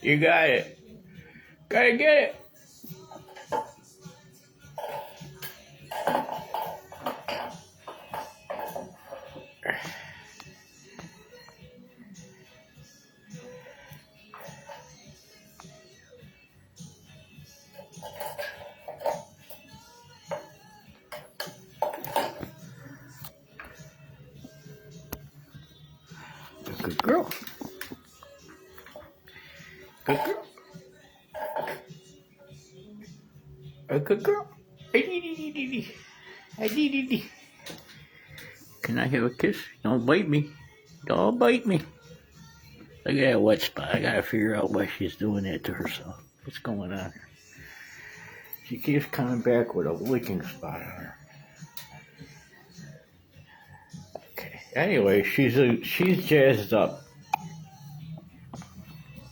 You got it. Gotta get it. Good girl. Good girl. A good girl. Can I have a kiss? Don't bite me. Don't bite me. Look at that wet spot. I gotta figure out why she's doing that to herself. What's going on here? She keeps coming back with a licking spot on her. Okay. Anyway, she's jazzed up.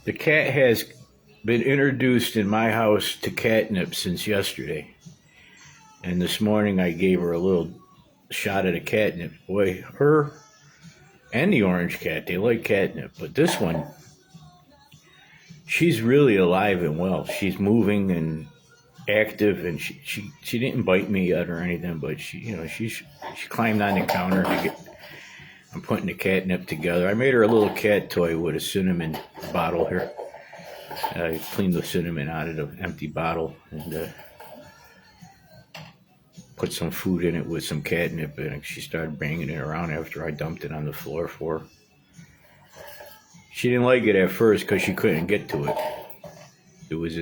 The cat has been introduced in my house to catnip since yesterday. And this morning I gave her a little shot of the catnip. Boy, her and the orange cat, they like catnip. But this one, she's really alive and well. She's moving and active, and she didn't bite me yet or anything, but she climbed on the counter to get. I'm putting the catnip together. I made her a little cat toy with a cinnamon bottle here. I cleaned the cinnamon out of the empty bottle and put some food in it with some catnip, and she started banging it around after I dumped it on the floor for her. She didn't like it at first because she couldn't get to it. It was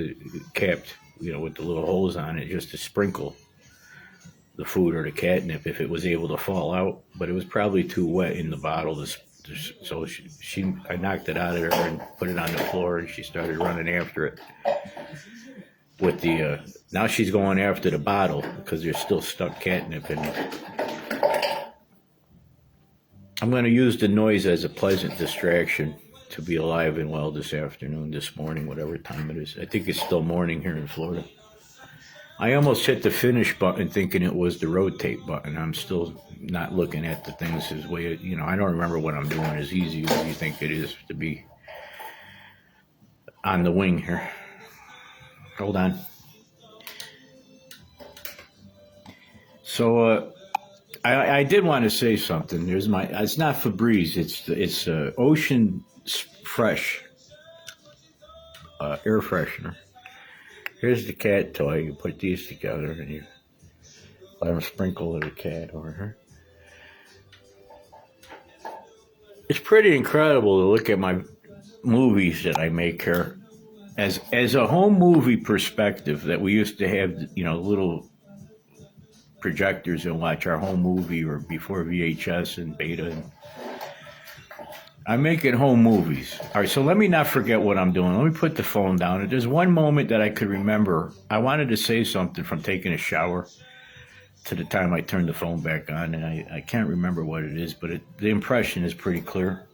capped, with the little holes on it just to sprinkle the food or the catnip if it was able to fall out, but it was probably too wet in the bottle so I knocked it out of her and put it on the floor, and she started running after it with the now she's going after the bottle because there's still stuck catnip in it. I'm going to use the noise as a pleasant distraction to be alive and well this afternoon, this morning, whatever time it is. I think it's still morning here in Florida. I almost hit the finish button thinking it was the rotate button. I'm still not looking at the things as way, I don't remember what I'm doing as easy as you think it is to be on the wing here. Hold on. So I did want to say something. It's not Febreze. It's Ocean Fresh air freshener. Here's the cat toy. You put these together and you let them sprinkle the cat over here. It's pretty incredible to look at my movies that I make here. As a home movie perspective, that we used to have, little projectors and watch our home movie, or before VHS and Beta. I'm making home movies. All right, so let me not forget what I'm doing. Let me put the phone down. There's one moment that I could remember. I wanted to say something from taking a shower to the time I turned the phone back on, and I can't remember what it is, but the impression is pretty clear.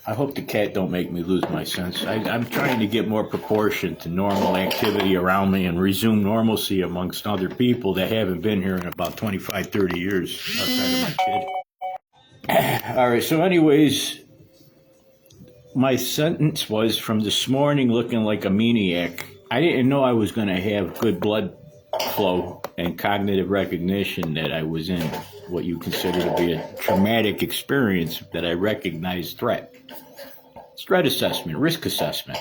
I hope the cat don't make me lose my sense. I'm trying to get more proportion to normal activity around me and resume normalcy amongst other people that haven't been here in about 25, 30 years outside of my kid. All right, so anyways, my sentence was from this morning looking like a maniac. I didn't know I was going to have good blood flow and cognitive recognition, that I was in what you consider to be a traumatic experience, that I recognized threat. Threat assessment, risk assessment.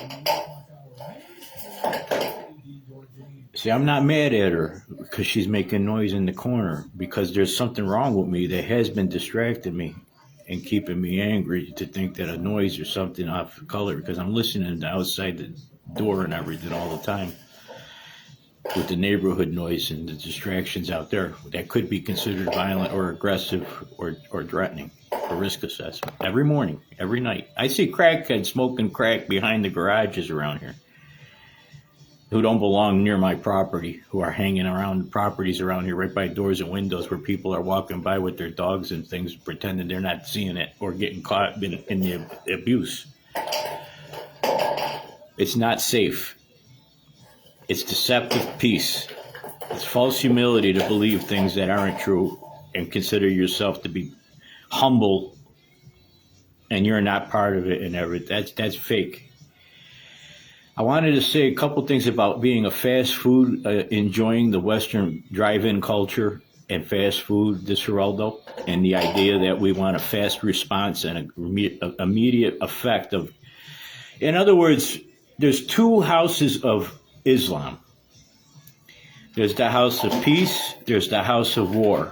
See, I'm not mad at her because she's making noise in the corner, because there's something wrong with me that has been distracting me and keeping me angry to think that a noise or something off color, because I'm listening to outside the door and everything all the time with the neighborhood noise and the distractions out there that could be considered violent or aggressive or threatening. A risk assessment every morning, every night. I see crackheads smoking crack behind the garages around here who don't belong near my property, who are hanging around properties around here right by doors and windows where people are walking by with their dogs and things, pretending they're not seeing it or getting caught in the abuse. It's not safe. It's deceptive peace. It's false humility to believe things that aren't true and consider yourself to be humble and you're not part of it and everything. That's fake. I wanted to say a couple things about being a fast food, enjoying the Western drive-in culture and fast food, this Geraldo, and the idea that we want a fast response and an immediate effect of. In other words, there's two houses of Islam. There's the house of peace. There's the house of war.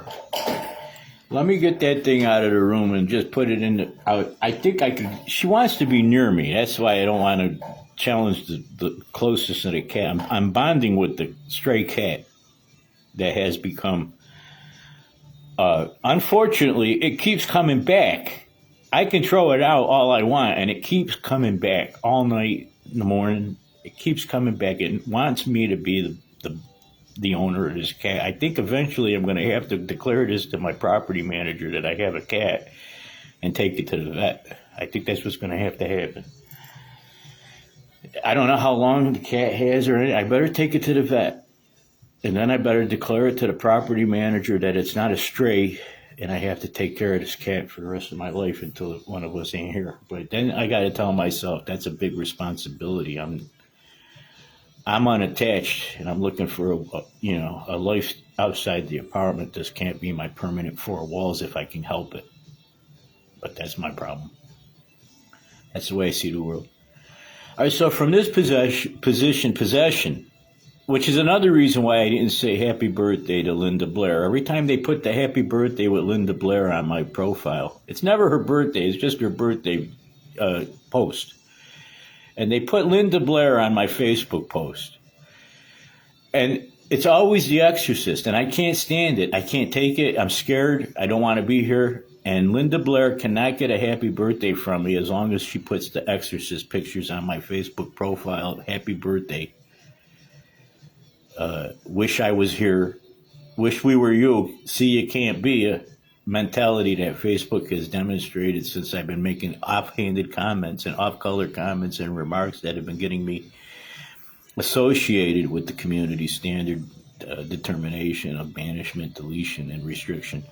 Let me get that thing out of the room and just put it in the. I think I could. She wants to be near me. That's why I don't want to challenge the closest of the cat. I'm bonding with the stray cat that has become. Unfortunately, it keeps coming back. I can throw it out all I want, and it keeps coming back all night in the morning. It keeps coming back. It wants me to be the owner of this cat. I think eventually I'm going to have to declare this to my property manager that I have a cat and take it to the vet. I think that's what's going to have to happen. I don't know how long the cat has or anything. I better take it to the vet. And then I better declare it to the property manager that it's not a stray, and I have to take care of this cat for the rest of my life until one of us ain't here. But then I got to tell myself that's a big responsibility. I'm unattached, and I'm looking for a life outside the apartment. This can't be my permanent four walls if I can help it. But that's my problem. That's the way I see the world. All right, so from this possession, which is another reason why I didn't say happy birthday to Linda Blair. Every time they put the happy birthday with Linda Blair on my profile, it's never her birthday, it's just her birthday post. And they put Linda Blair on my Facebook post. And it's always The Exorcist, and I can't stand it. I can't take it. I'm scared. I don't want to be here. And Linda Blair cannot get a happy birthday from me as long as she puts The Exorcist pictures on my Facebook profile. Happy birthday. Wish I was here. Wish we were you. See, you can't be a mentality that Facebook has demonstrated since I've been making offhanded comments and off-color comments and remarks that have been getting me associated with the community standard determination of banishment, deletion, and restriction.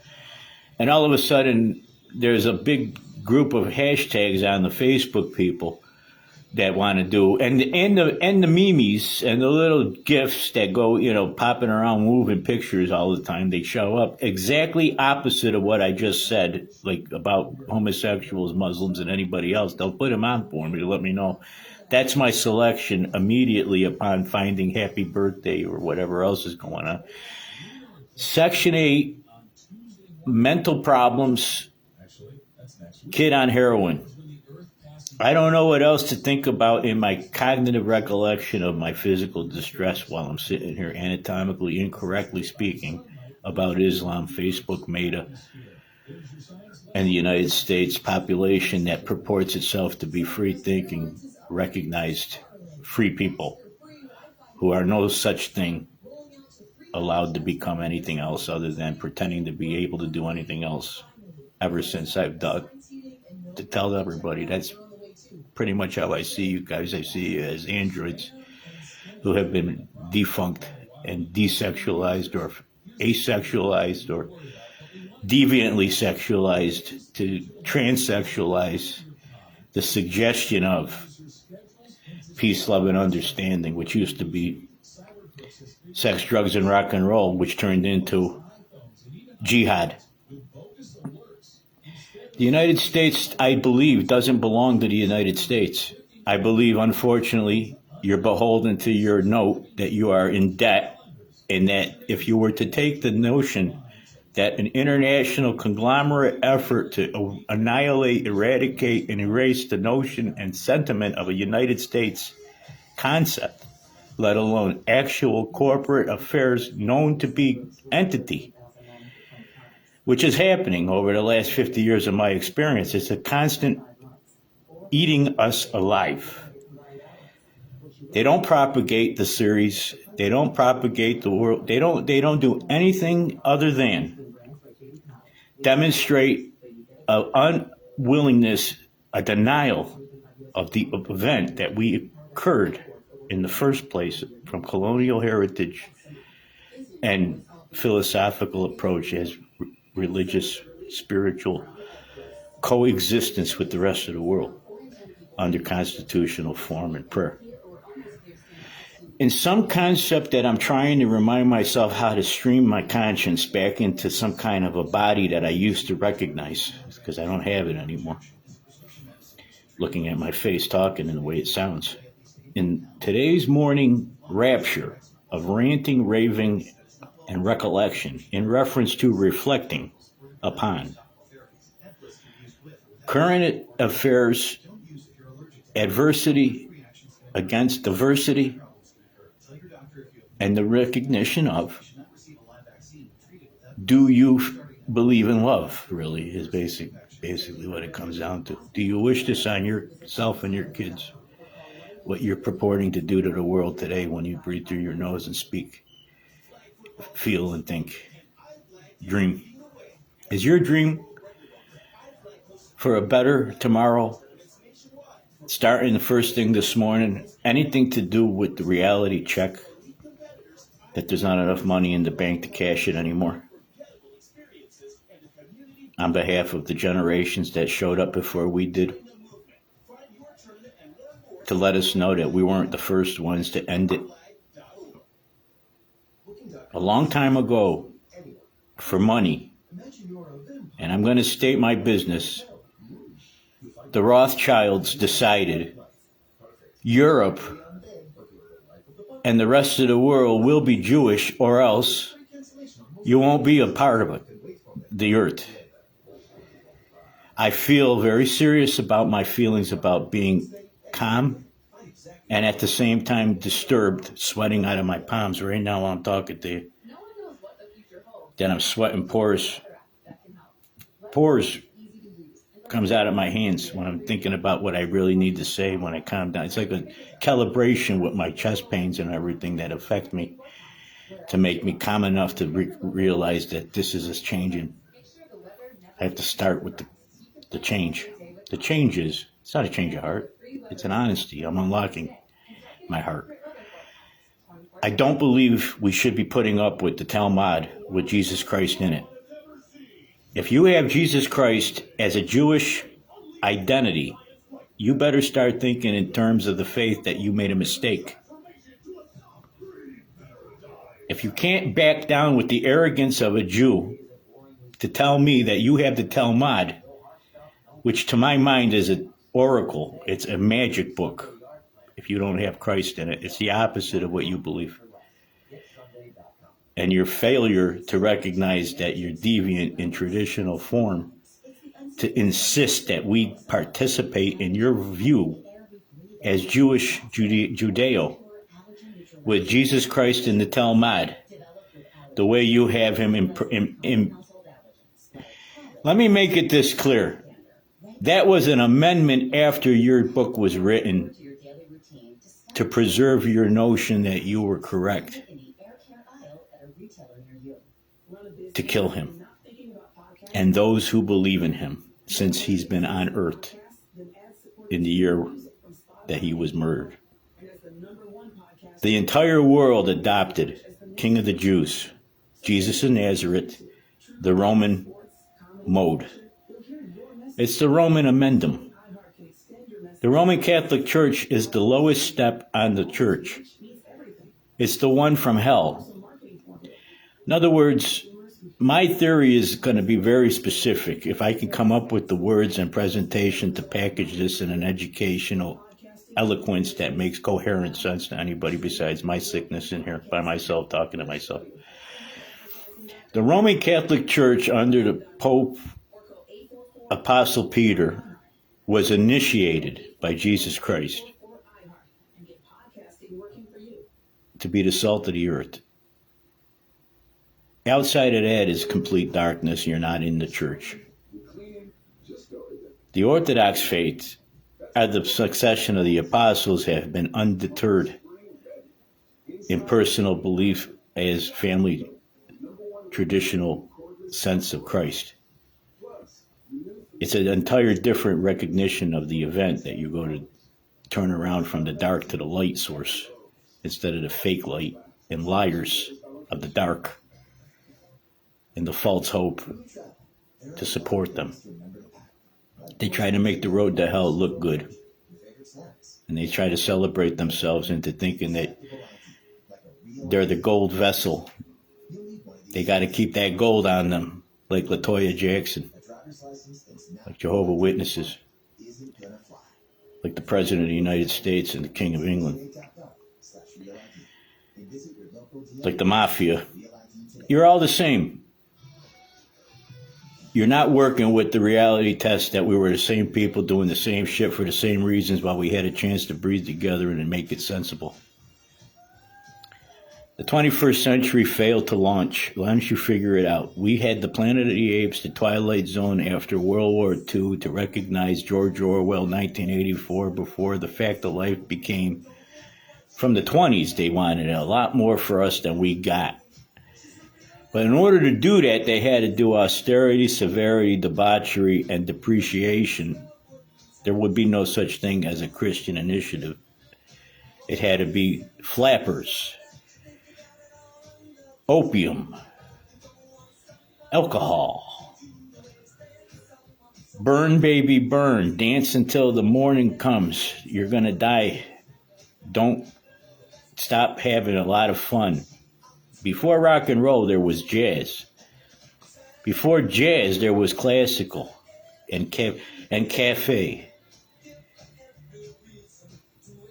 And all of a sudden, there's a big group of hashtags on the Facebook people that want to do, and the memes and the little gifs that go, popping around, moving pictures all the time. They show up exactly opposite of what I just said, like about homosexuals, Muslims, and anybody else. They'll put them on for me to let me know. That's my selection immediately upon finding happy birthday or whatever else is going on. Section 8, mental problems, kid on heroin. I don't know what else to think about in my cognitive recollection of my physical distress while I'm sitting here anatomically incorrectly speaking about Islam, Facebook, Meta, and the United States population that purports itself to be free-thinking, recognized free people who are no such thing allowed to become anything else other than pretending to be able to do anything else ever since I've done to tell everybody that's pretty much how I see you guys. I see you as androids who have been defunct and desexualized or asexualized or deviantly sexualized to transsexualize the suggestion of peace, love, and understanding, which used to be sex, drugs, and rock and roll, which turned into jihad. The United States, I believe, doesn't belong to the United States. I believe, unfortunately, you're beholden to your note that you are in debt, and that if you were to take the notion that an international conglomerate effort to annihilate, eradicate, and erase the notion and sentiment of a United States concept, let alone actual corporate affairs known to be entity, which is happening over the last 50 years of my experience. It's a constant eating us alive. They don't propagate the series. They don't propagate the world. They don't do anything other than demonstrate an unwillingness, a denial of the event that we occurred in the first place from colonial heritage and philosophical approach as religious, spiritual coexistence with the rest of the world under constitutional form and prayer. In some concept that I'm trying to remind myself how to stream my conscience back into some kind of a body that I used to recognize, because I don't have it anymore. Looking at my face, talking, and the way it sounds. In today's morning rapture of ranting, raving, and recollection in reference to reflecting upon current affairs, adversity against diversity, and the recognition of, do you believe in love, really, is basically what it comes down to. Do you wish this on yourself and your kids? What you're purporting to do to the world today when you breathe through your nose and speak, feel, and think. Dream. Is your dream for a better tomorrow, starting the first thing this morning, anything to do with the reality check that there's not enough money in the bank to cash it anymore? On behalf of the generations that showed up before we did, to let us know that we weren't the first ones to end it. A long time ago, for money, and I'm going to state my business, the Rothschilds decided Europe and the rest of the world will be Jewish, or else you won't be a part of it, the earth. I feel very serious about my feelings about being calm and at the same time disturbed, sweating out of my palms right now while I'm talking to you. Then I'm sweating pores comes out of my hands when I'm thinking about what I really need to say when I calm down. It's like a calibration with my chest pains and everything that affect me to make me calm enough to realize that this is changing. I have to start with the change. The change is, it's not a change of heart. It's an honesty. I'm unlocking my heart. I don't believe we should be putting up with the Talmud with Jesus Christ in it. If you have Jesus Christ as a Jewish identity, you better start thinking in terms of the faith that you made a mistake. If you can't back down with the arrogance of a Jew to tell me that you have the Talmud, which to my mind is an oracle, it's a magic book. If you don't have Christ in it, it's the opposite of what you believe. And your failure to recognize that you're deviant in traditional form, to insist that we participate in your view as Jewish Judeo with Jesus Christ in the Talmud, the way you have him in. Let me make it this clear. That was an amendment after your book was written to preserve your notion that you were correct, to kill him and those who believe in him since he's been on earth in the year that he was murdered. The entire world adopted King of the Jews, Jesus of Nazareth, the Roman mode. It's the Roman amendum. The Roman Catholic Church is the lowest step on the church. It's the one from hell. In other words, my theory is going to be very specific. If I can come up with the words and presentation to package this in an educational eloquence that makes coherent sense to anybody besides my sickness in here by myself talking to myself. The Roman Catholic Church under the Pope Apostle Peter was initiated by Jesus Christ to be the salt of the earth. Outside of that is complete darkness. You're not in the church. The Orthodox faith, as the succession of the apostles, have been undeterred in personal belief as family traditional sense of Christ. It's an entire different recognition of the event that you go to turn around from the dark to the light source instead of the fake light and liars of the dark and the false hope to support them. They try to make the road to hell look good. And they try to celebrate themselves into thinking that they're the gold vessel. They got to keep that gold on them, like LaToya Jackson, like Jehovah's Witnesses, like the President of the United States and the King of England, like the Mafia. You're all the same. You're not working with the reality test that we were the same people doing the same shit for the same reasons while we had a chance to breathe together and make it sensible. The 21st century failed to launch. Why don't you figure it out? We had the Planet of the Apes, the Twilight Zone after World War II to recognize George Orwell 1984 before the fact of life became, from the 20s, they wanted a lot more for us than we got. But in order to do that, they had to do austerity, severity, debauchery, and depreciation. There would be no such thing as a Christian initiative. It had to be flappers, opium, alcohol. Burn, baby, burn. Dance until the morning comes. You're going to die. Don't stop having a lot of fun. Before rock and roll, there was jazz. Before jazz, there was classical and cafe.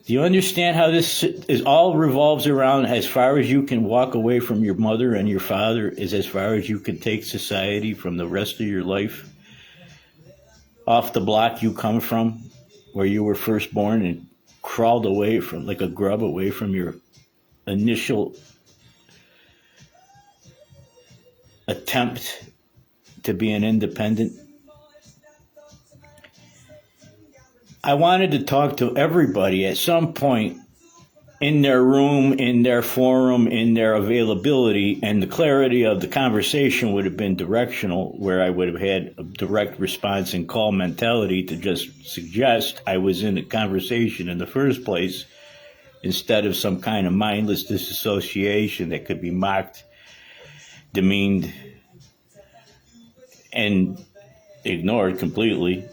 Do you understand how this is all revolves around as far as you can walk away from your mother and your father is as far as you can take society from the rest of your life? Off the block you come from, where you were first born and crawled away from, like a grub, away from your initial attempt to be an independent. I wanted to talk to everybody at some point in their room, in their forum, in their availability, and the clarity of the conversation would have been directional, where I would have had a direct response and call mentality to just suggest I was in a conversation in the first place, instead of some kind of mindless disassociation that could be mocked, demeaned, and ignored completely.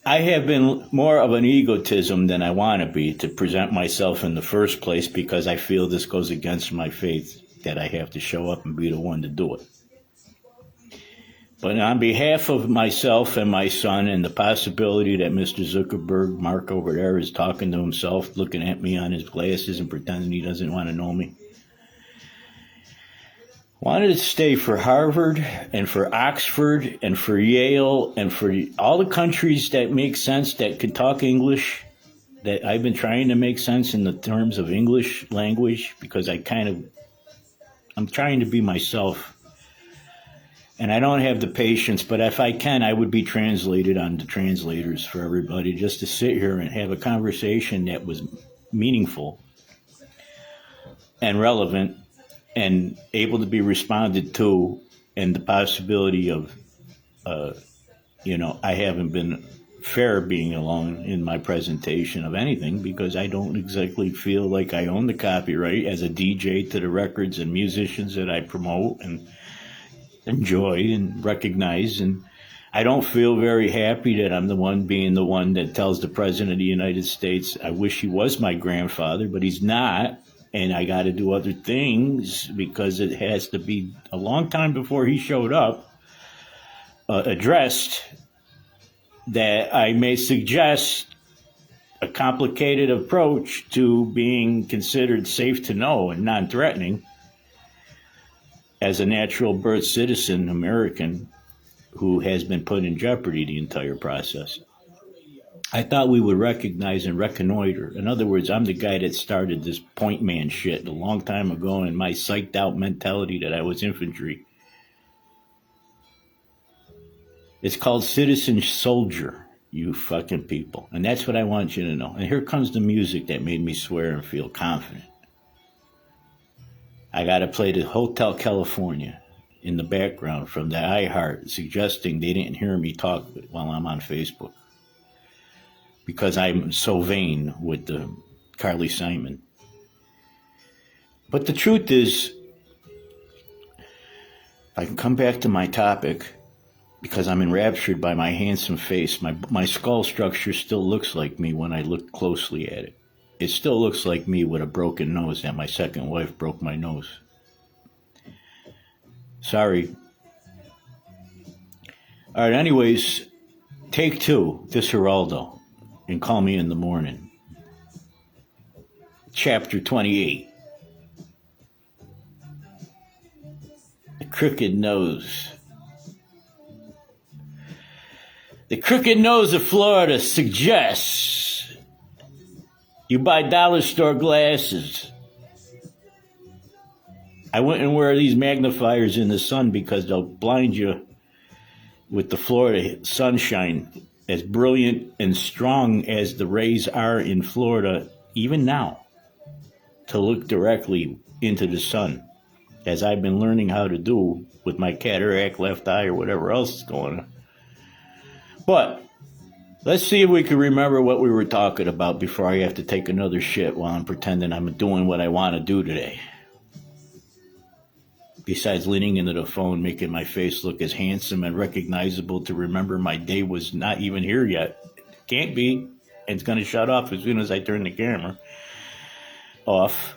I have been more of an egotism than I want to be to present myself in the first place, because I feel this goes against my faith that I have to show up and be the one to do it. But on behalf of myself and my son, and the possibility that Mr. Zuckerberg, Mark over there, is talking to himself, looking at me on his glasses and pretending he doesn't want to know me, wanted to stay for Harvard and for Oxford and for Yale and for all the countries that make sense, that can talk English, that I've been trying to make sense in the terms of English language, because I'm trying to be myself. And I don't have the patience, but if I can, I would be translated on the translators for everybody, just to sit here and have a conversation that was meaningful and relevant and able to be responded to, and the possibility of, I haven't been fair being alone in my presentation of anything, because I don't exactly feel like I own the copyright as a DJ to the records and musicians that I promote and enjoy and recognize. And I don't feel very happy that I'm the one that tells the President of the United States, I wish he was my grandfather, but he's not. And I got to do other things, because it has to be a long time before he showed up, addressed, that I may suggest a complicated approach to being considered safe to know and non-threatening as a natural birth citizen American who has been put in jeopardy the entire process. I thought we would recognize and reconnoiter. In other words, I'm the guy that started this point man shit a long time ago, in my psyched out mentality that I was infantry. It's called citizen soldier, you fucking people. And that's what I want you to know. And here comes the music that made me swear and feel confident. I got to play the Hotel California in the background from the iHeart, suggesting they didn't hear me talk while I'm on Facebook, because I'm so vain with the Carly Simon. But the truth is, if I can come back to my topic, because I'm enraptured by my handsome face. My skull structure still looks like me when I look closely at it. It still looks like me with a broken nose that my second wife broke my nose. Sorry. All right, anyways, take 2, this Geraldo, and call me in the morning. Chapter 28. The crooked nose. The crooked nose of Florida suggests you buy dollar store glasses. I wouldn't wear these magnifiers in the sun because they'll blind you with the Florida sunshine. As brilliant and strong as the rays are in Florida, even now, to look directly into the sun, as I've been learning how to do with my cataract left eye or whatever else is going on. But let's see if we can remember what we were talking about before I have to take another shit while I'm pretending I'm doing what I want to do today. Besides leaning into the phone, making my face look as handsome and recognizable to remember my day was not even here yet. Can't be. It's going to shut off as soon as I turn the camera off.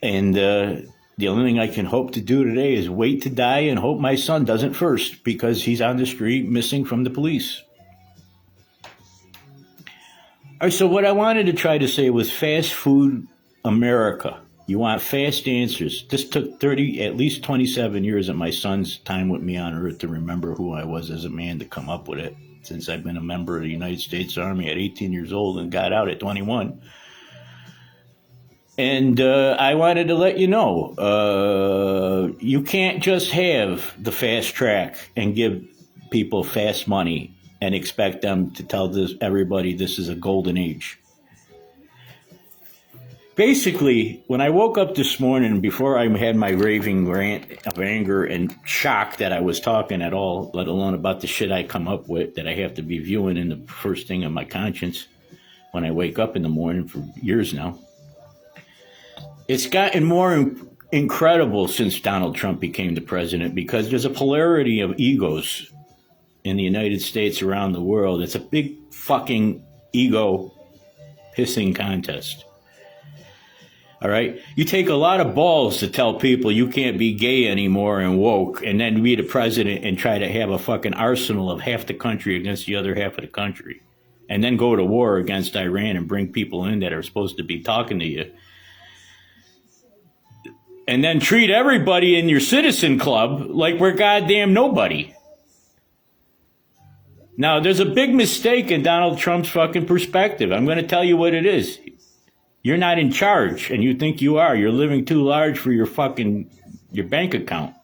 And the only thing I can hope to do today is wait to die and hope my son doesn't first, because he's on the street missing from the police. All right, so what I wanted to try to say was fast food America. You want fast answers. This took at least 27 years of my son's time with me on Earth to remember who I was as a man to come up with it, since I've been a member of the United States Army at 18 years old and got out at 21. And I wanted to let you know, you can't just have the fast track and give people fast money and expect them to tell everybody this is a golden age. Basically, when I woke up this morning, before I had my raving rant of anger and shock that I was talking at all, let alone about the shit I come up with that I have to be viewing in the first thing of my conscience when I wake up in the morning for years now, it's gotten more incredible since Donald Trump became the president, because there's a polarity of egos in the United States around the world. It's a big fucking ego pissing contest. All right? You take a lot of balls to tell people you can't be gay anymore and woke, and then be the president and try to have a fucking arsenal of half the country against the other half of the country, and then go to war against Iran and bring people in that are supposed to be talking to you, and then treat everybody in your citizen club like we're goddamn nobody. Now, there's a big mistake in Donald Trump's fucking perspective. I'm going to tell you what it is. You're not in charge, and you think you are. You're living too large for your bank account.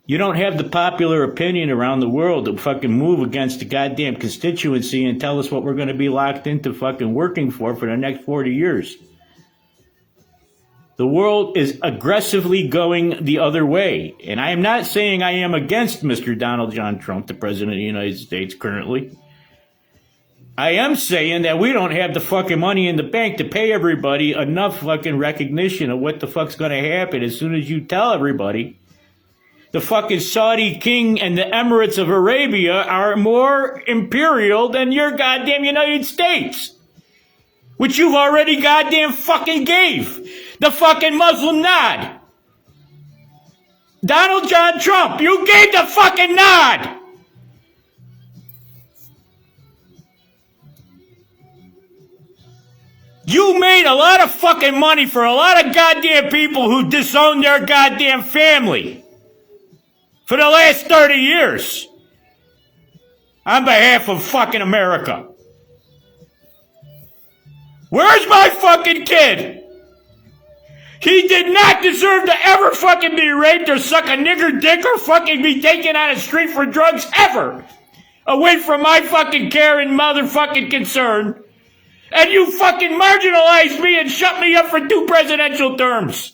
You don't have the popular opinion around the world to fucking move against the goddamn constituency and tell us what we're going to be locked into fucking working for the next 40 years. The world is aggressively going the other way. And I am not saying I am against Mr. Donald John Trump, the President of the United States currently. I am saying that we don't have the fucking money in the bank to pay everybody enough fucking recognition of what the fuck's going to happen as soon as you tell everybody the fucking Saudi king and the Emirates of Arabia are more imperial than your goddamn United States, which you've already goddamn fucking gave the fucking Muslim nod. Donald John Trump, you gave the fucking nod. You made a lot of fucking money for a lot of goddamn people who disowned their goddamn family for the last 30 years on behalf of fucking America. Where's my fucking kid? He did not deserve to ever fucking be raped or suck a nigger dick or fucking be taken on a street for drugs ever. Away from my fucking care and motherfucking concern. And you fucking marginalized me and shut me up for 2 presidential terms.